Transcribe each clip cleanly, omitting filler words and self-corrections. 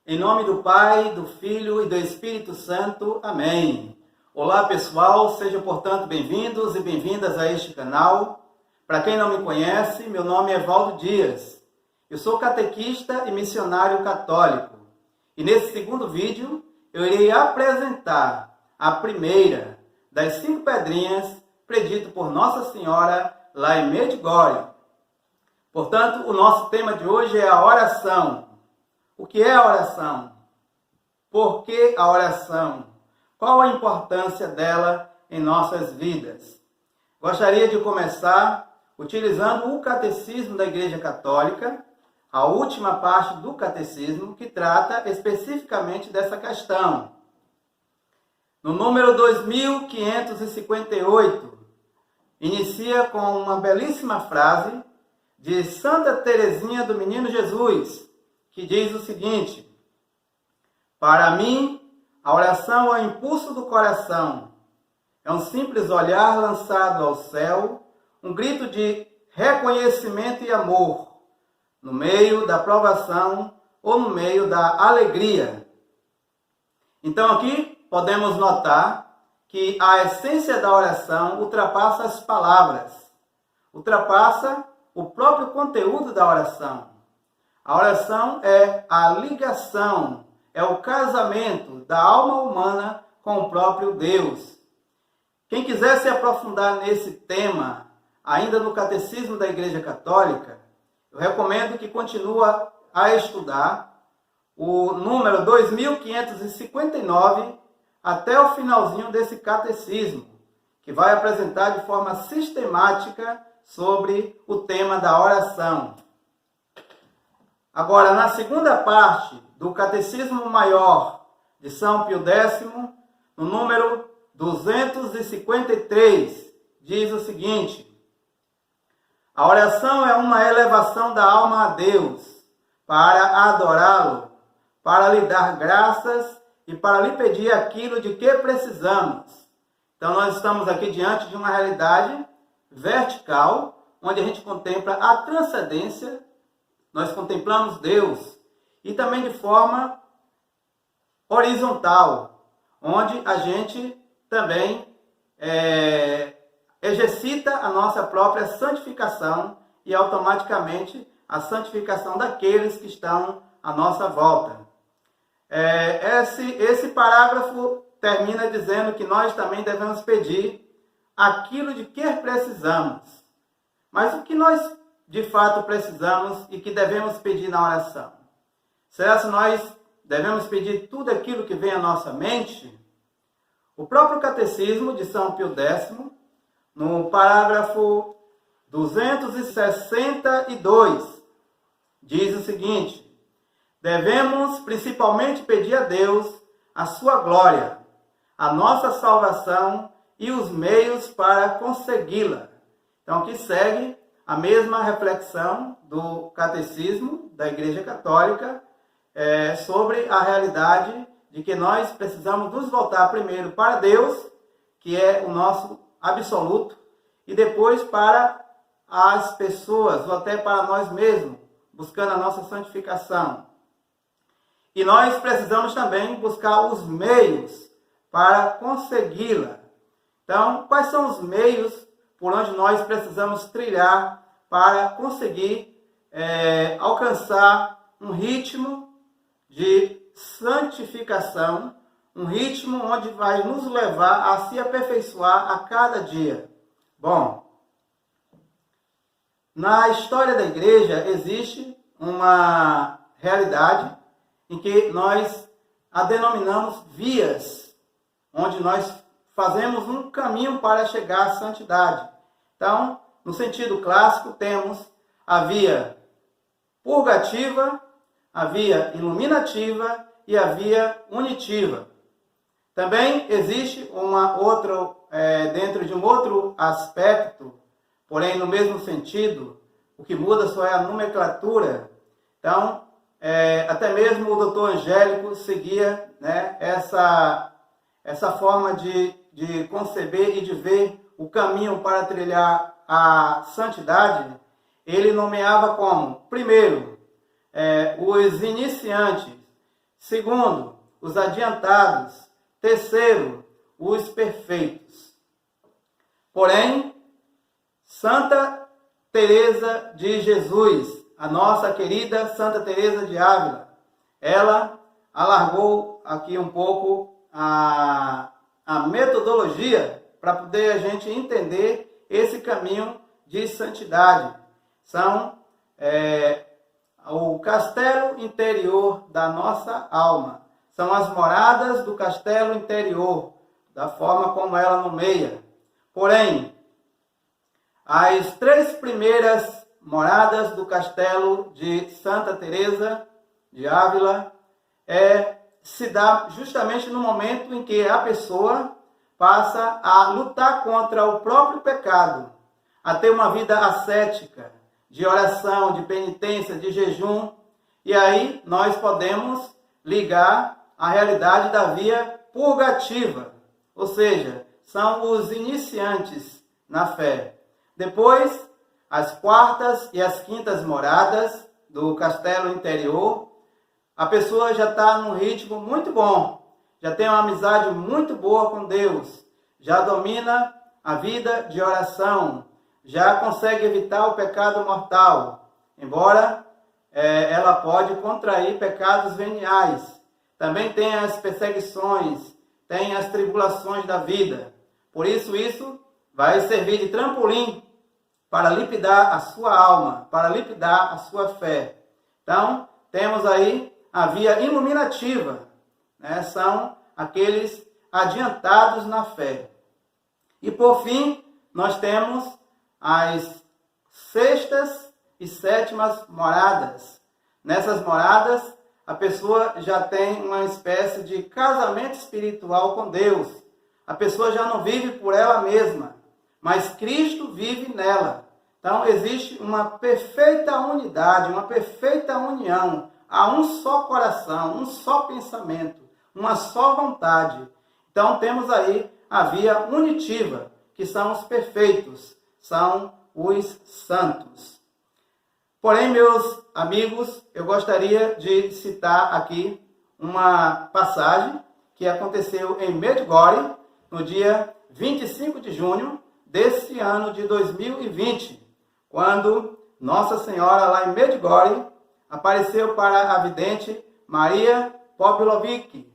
Em nome do Pai, do Filho e do Espírito Santo. Amém. Olá, pessoal. Sejam, portanto, bem-vindos e bem-vindas a este canal. Para quem não me conhece, meu nome é Valdo Dias. Eu sou catequista e missionário católico. E nesse segundo vídeo, eu irei apresentar a primeira das 5 pedrinhas predito por Nossa Senhora lá em Medjugorje. Portanto, o nosso tema de hoje é a oração. O que é a oração? Por que a oração? Qual a importância dela em nossas vidas? Gostaria de começar utilizando o Catecismo da Igreja Católica, a última parte do Catecismo, que trata especificamente dessa questão. No número 2558, inicia com uma belíssima frase de Santa Teresinha do Menino Jesus, que diz o seguinte: para mim, a oração é o impulso do coração. É um simples olhar lançado ao céu, um grito de reconhecimento e amor, no meio da provação ou no meio da alegria. Então aqui podemos notar que a essência da oração ultrapassa as palavras, ultrapassa o próprio conteúdo da oração. A oração é a ligação, é o casamento da alma humana com o próprio Deus. Quem quiser se aprofundar nesse tema, ainda no Catecismo da Igreja Católica, eu recomendo que continue a estudar o número 2559 até o finalzinho desse catecismo, que vai apresentar de forma sistemática sobre o tema da oração. Agora, na segunda parte do Catecismo Maior de São Pio X, no número 253, diz o seguinte: a oração é uma elevação da alma a Deus, para adorá-lo, para lhe dar graças e para lhe pedir aquilo de que precisamos. Então, nós estamos aqui diante de uma realidade vertical, onde a gente contempla a transcendência, nós contemplamos Deus, e também de forma horizontal, onde a gente também exercita a nossa própria santificação e automaticamente a santificação daqueles que estão à nossa volta. Esse parágrafo termina dizendo que nós também devemos pedir aquilo de que precisamos. Mas o que nós de fato precisamos e que devemos pedir na oração? Será que nós devemos pedir tudo aquilo que vem à nossa mente? O próprio Catecismo de São Pio X, no parágrafo 262, diz o seguinte: devemos principalmente pedir a Deus a sua glória, a nossa salvação e os meios para consegui-la. Então aqui segue a mesma reflexão do Catecismo da Igreja Católica sobre a realidade de que nós precisamos nos voltar primeiro para Deus, que é o nosso absoluto, e depois para as pessoas, ou até para nós mesmos, buscando a nossa santificação. E nós precisamos também buscar os meios para consegui-la. Então, quais são os meios por onde nós precisamos trilhar para conseguir alcançar um ritmo de santificação, um ritmo onde vai nos levar a se aperfeiçoar a cada dia? Bom, na história da igreja existe uma realidade em que nós a denominamos vias, onde nós fazemos um caminho para chegar à santidade. Então, no sentido clássico, temos a via purgativa, a via iluminativa e a via unitiva. Também existe dentro de um outro aspecto, porém no mesmo sentido, o que muda só é a nomenclatura. Então, até mesmo o doutor Angélico seguia, essa forma de conceber e de ver o caminho para trilhar a santidade. Ele nomeava como, primeiro, os iniciantes, Segundo, os adiantados. Terceiro, os perfeitos. Porém, Santa Teresa de Jesus, a nossa querida Santa Teresa de Ávila, ela alargou aqui um pouco a metodologia para poder a gente entender esse caminho de santidade. São o castelo interior da nossa alma. São as moradas do castelo interior, da forma como ela nomeia. Porém, as 3 primeiras moradas do castelo de Santa Teresa de Ávila se dá justamente no momento em que a pessoa passa a lutar contra o próprio pecado, a ter uma vida ascética, de oração, de penitência, de jejum. E aí nós podemos ligar a realidade da via purgativa, ou seja, são os iniciantes na fé. Depois, as 4ª e as 5ª moradas do castelo interior, a pessoa já está num ritmo muito bom, já tem uma amizade muito boa com Deus, já domina a vida de oração, já consegue evitar o pecado mortal, embora ela pode contrair pecados veniais. Também tem as perseguições, tem as tribulações da vida. Por isso vai servir de trampolim para lapidar a sua alma, para lapidar a sua fé. Então, temos aí a via iluminativa, né? São aqueles adiantados na fé. E por fim, nós temos as 6ª e 7ª moradas. Nessas moradas, a pessoa já tem uma espécie de casamento espiritual com Deus. A pessoa já não vive por ela mesma, mas Cristo vive nela. Então, existe uma perfeita unidade, uma perfeita união. Há um só coração, um só pensamento, uma só vontade. Então, temos aí a via unitiva, que são os perfeitos, são os santos. Porém, meus amigos, eu gostaria de citar aqui uma passagem que aconteceu em Medjugorje, no dia 25 de junho desse ano de 2020, quando Nossa Senhora, lá em Medjugorje, apareceu para a vidente Maria Popilovic.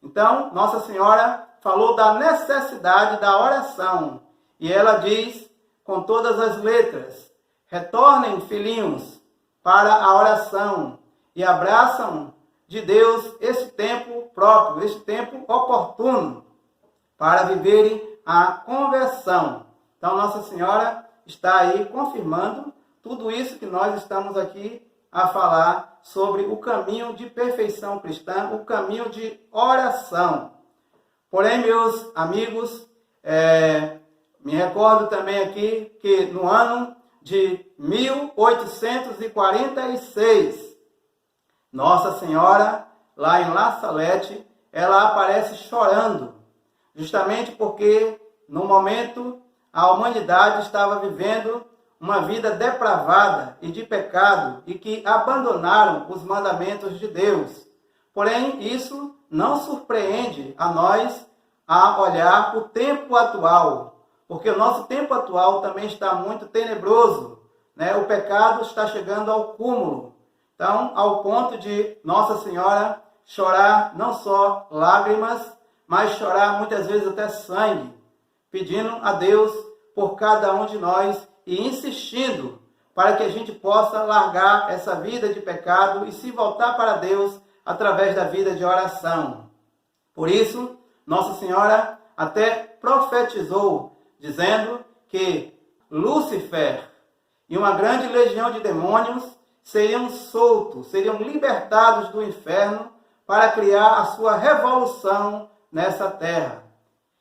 Então, Nossa Senhora falou da necessidade da oração, e ela diz, com todas as letras: retornem, filhinhos, para a oração e abraçam de Deus este tempo próprio, este tempo oportuno, para viverem a conversão. Então, Nossa Senhora está aí confirmando tudo isso que nós estamos aqui a falar sobre o caminho de perfeição cristã, o caminho de oração. Porém, meus amigos, me recordo também aqui que no ano de 1846, Nossa Senhora, lá em La Salette, ela aparece chorando, justamente porque no momento a humanidade estava vivendo uma vida depravada e de pecado e que abandonaram os mandamentos de Deus. Porém, isso não surpreende a nós a olhar o tempo atual, porque o nosso tempo atual também está muito tenebroso, né? O pecado está chegando ao cúmulo. Então, ao ponto de Nossa Senhora chorar não só lágrimas, mas chorar muitas vezes até sangue, pedindo a Deus por cada um de nós e insistindo para que a gente possa largar essa vida de pecado e se voltar para Deus através da vida de oração. Por isso, Nossa Senhora até profetizou, dizendo que Lúcifer e uma grande legião de demônios seriam soltos, seriam libertados do inferno para criar a sua revolução nessa terra.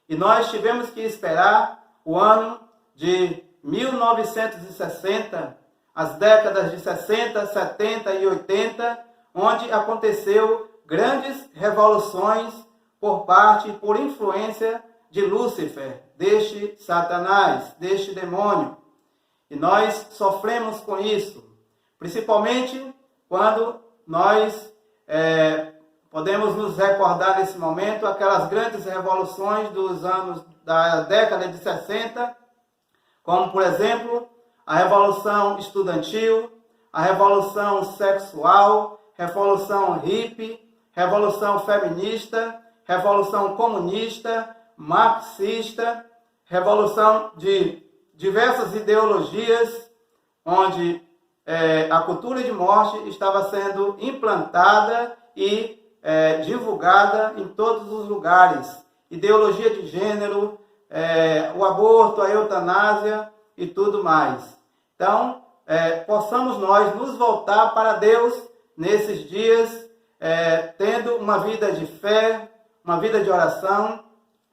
E nós tivemos que esperar o ano de 1960, as décadas de 60, 70 e 80, onde aconteceu grandes revoluções por parte e por influência de Lúcifer, deste Satanás, deste demônio. E nós sofremos com isso, principalmente quando nós podemos nos recordar nesse momento aquelas grandes revoluções dos anos da década de 60, como, por exemplo, a Revolução Estudantil, a Revolução Sexual, Revolução Hippie, Revolução Feminista, Revolução Comunista, Marxista, Revolução de diversas ideologias, onde a cultura de morte estava sendo implantada e divulgada em todos os lugares. Ideologia de gênero, o aborto, a eutanásia e tudo mais. Então, possamos nós nos voltar para Deus nesses dias, tendo uma vida de fé, uma vida de oração,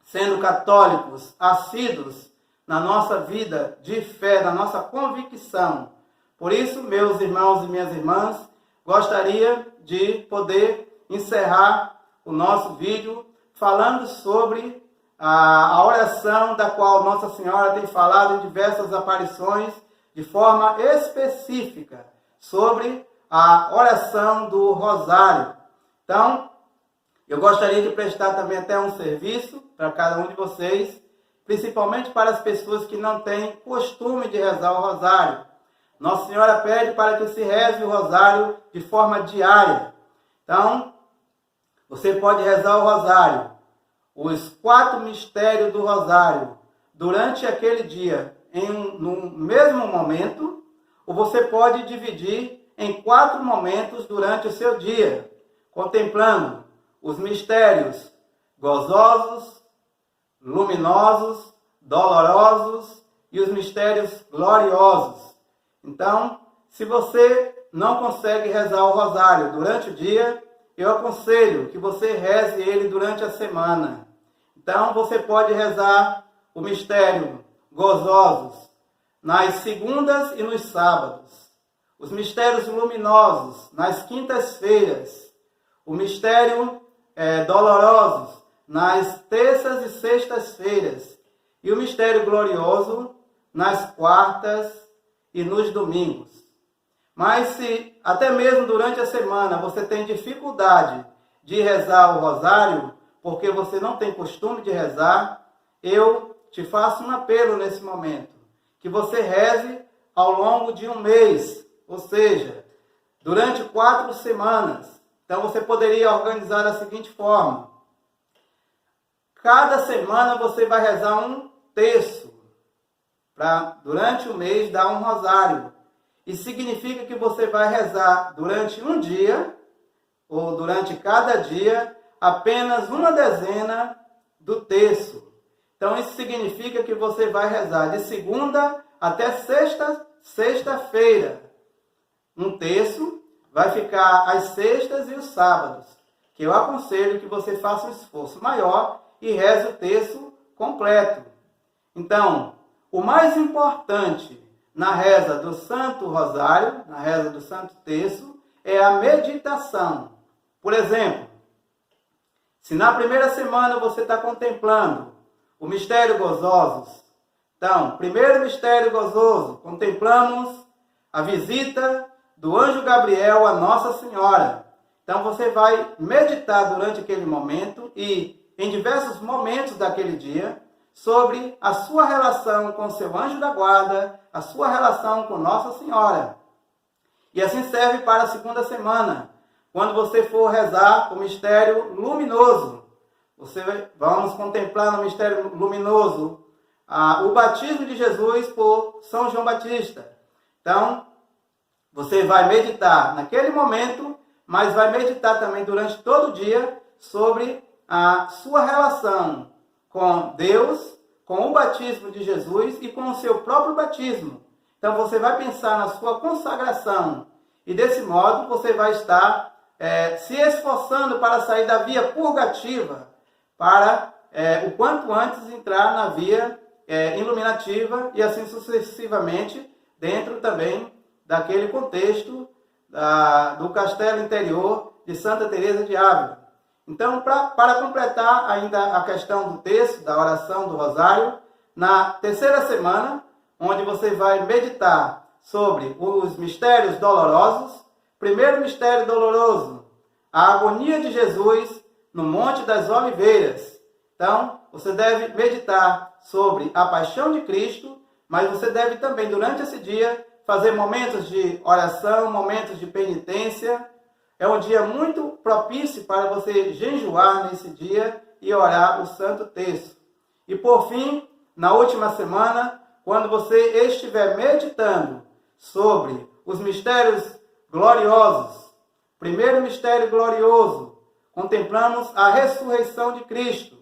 sendo católicos, assíduos na nossa vida de fé, na nossa convicção. Por isso, meus irmãos e minhas irmãs, gostaria de poder encerrar o nosso vídeo falando sobre a oração da qual Nossa Senhora tem falado em diversas aparições, de forma específica, sobre a oração do Rosário. Então, eu gostaria de prestar também até um serviço para cada um de vocês, principalmente para as pessoas que não têm costume de rezar o Rosário. Nossa Senhora pede para que se reze o Rosário de forma diária. Então, você pode rezar o Rosário, os 4 mistérios do Rosário, durante aquele dia, no mesmo momento, ou você pode dividir em 4 momentos durante o seu dia, contemplando os mistérios gozosos, luminosos, dolorosos e os mistérios gloriosos. Então, se você não consegue rezar o Rosário durante o dia, eu aconselho que você reze ele durante a semana. Então, você pode rezar o mistério gozosos nas segundas e nos sábados, os mistérios luminosos nas quintas-feiras, o mistério dolorosos nas terças e sextas-feiras e o mistério glorioso nas quartas e nos domingos. Mas se até mesmo durante a semana você tem dificuldade de rezar o Rosário, porque você não tem costume de rezar, eu te faço um apelo nesse momento, que você reze ao longo de um mês, ou seja, durante 4 semanas. Então você poderia organizar da seguinte forma: cada semana você vai rezar um terço, para durante o mês dar um rosário. E significa que você vai rezar durante um dia, ou durante cada dia, apenas uma dezena do terço. Então isso significa que você vai rezar de segunda até sexta-feira. Um terço vai ficar às sextas e os sábados, que eu aconselho que você faça um esforço maior e reze o terço completo. Então, o mais importante na reza do Santo Rosário, na reza do Santo Terço, é a meditação. Por exemplo, se na primeira semana você está contemplando o mistério gozosos, então, primeiro mistério gozoso, contemplamos a visita do anjo Gabriel a Nossa Senhora. Então você vai meditar durante aquele momento e em diversos momentos daquele dia sobre a sua relação com seu anjo da guarda, a sua relação com Nossa Senhora. E assim serve para a segunda semana, quando você for rezar o mistério luminoso. Vamos contemplar no mistério luminoso o batismo de Jesus por São João Batista. Então, você vai meditar naquele momento, mas vai meditar também durante todo o dia sobre a sua relação com Deus, com o batismo de Jesus e com o seu próprio batismo. Então você vai pensar na sua consagração e desse modo você vai estar se esforçando para sair da via purgativa, para o quanto antes entrar na via iluminativa e assim sucessivamente, dentro também daquele contexto do castelo interior de Santa Teresa de Ávila. Então, para completar ainda a questão do texto, da oração do Rosário, na terceira semana, onde você vai meditar sobre os mistérios dolorosos, primeiro mistério doloroso, a agonia de Jesus no Monte das Oliveiras. Então, você deve meditar sobre a paixão de Cristo, mas você deve também, durante esse dia, fazer momentos de oração, momentos de penitência. É um dia muito propício para você jejuar nesse dia e orar o Santo Texto. E por fim, na última semana, quando você estiver meditando sobre os mistérios gloriosos, primeiro mistério glorioso, contemplamos a ressurreição de Cristo.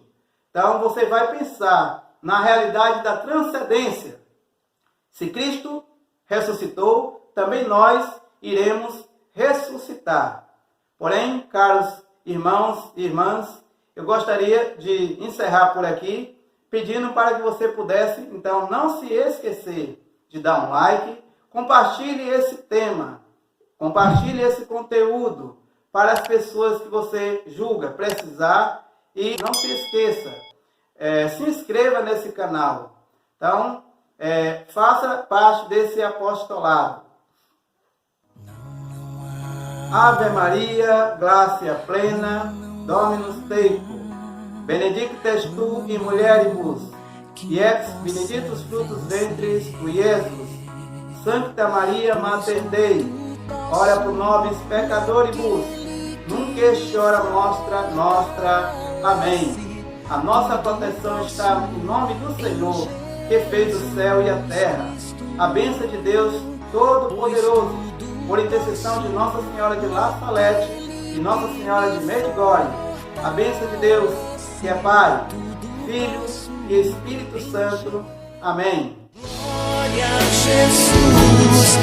Então você vai pensar na realidade da transcendência. Se Cristo ressuscitou, também nós iremos ressuscitar. Porém, caros irmãos e irmãs, eu gostaria de encerrar por aqui, pedindo para que você pudesse, então, não se esquecer de dar um like, compartilhe esse tema, compartilhe esse conteúdo para as pessoas que você julga precisar e não se esqueça, se inscreva nesse canal. Então, faça parte desse apostolado. Ave Maria, gracia plena, Dominus tecum, benedicta tu in mulieribus, et ex benedictus fructus ventris tui, Iesus. Sancta Maria, Mater Dei, ora pro nobis peccatoribus, nunc est hora nostra. Amém. A nossa proteção está no nome do Senhor, que fez o céu e a terra. A bênção de Deus Todo-Poderoso, por intercessão de Nossa Senhora de La Salete e Nossa Senhora de Medjugorje, a bênção de Deus, que é Pai, Filho e Espírito Santo. Amém. Glória a Jesus,